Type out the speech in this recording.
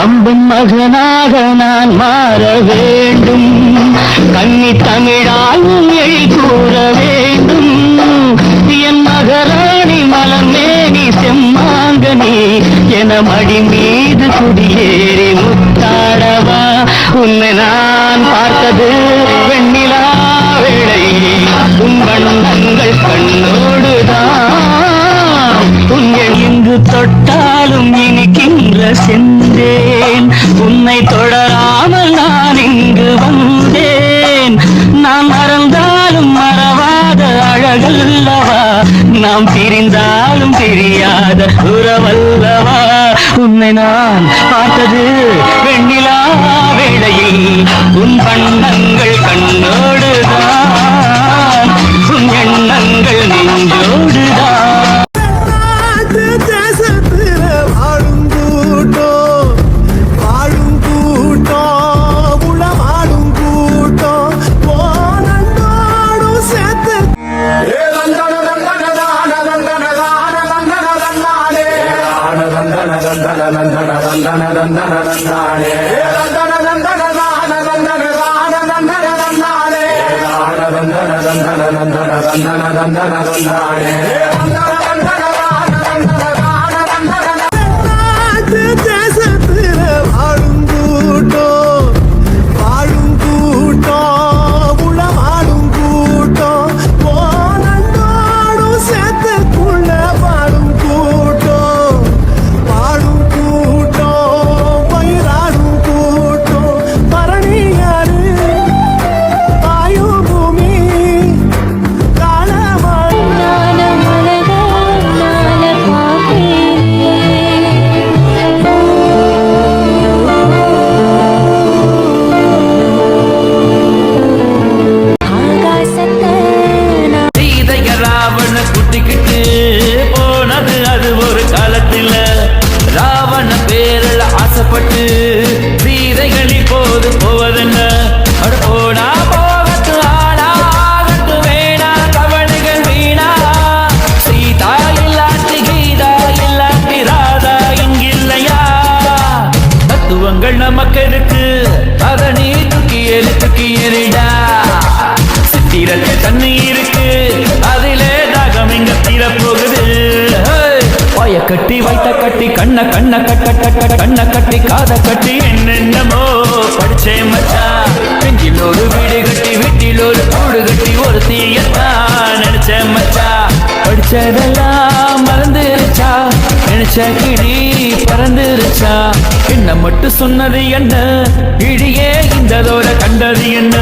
கம்பன் மகனாக நான் மாற வேண்டும், கன்னி தமிழால் உண்மை கூற வேண்டும். என் மகராணி மலர்மேனி செம்மாங்கனி என மடி மீது குடியேறி முத்தாடவா. உன்னை நான் பார்த்தது வெண்ணிலா வேளை, உன் வண்ணங்கள் கண்ணோடுதான். உங்கள் இங்கு தொட்டாலும் இனிக்கின்ற சென்றேன், உன்னை தொடராமல் நான் இங்கு வந்தேன். நான் மறந்தாலும் மறவாத அழகல்லவா, நாம் பிரிந்தாலும் பிரியாத உறவல்லவா. உன்னை நான் பார்த்தது வெண்ணிலா வேளையில், உன் வண்ணங்கள் கண்ணோடுதான், உன் எண்ணங்கள் நெஞ்சோடுதான். நமக்கு இருக்கு, அத நீ தூக்கி எறிடா. சித்திரத்து தண்ணி இருக்கு, அதிலே தாகம் இங்க தீர போகுது. வாய கட்டி வைத்த கட்டி கண்ண கண்ண கண்ண கட்டி காத கட்டி என்னென்னமோ படிச்சேன் மச்சான். நெஞ்சில் ஒரு வீடு கட்டி வீட்டில் ஒரு கூடு கட்டி ஒரு தீயத்தான் நினைச்சேன் மச்சான். படிச்சதெல்லாம் மறந்துருச்சா, நினைச்ச கிளி பறந்துருச்சா. என்ன மட்டும் சொன்னது என்ன, இடியே இந்த தோர கண்டது என்ன.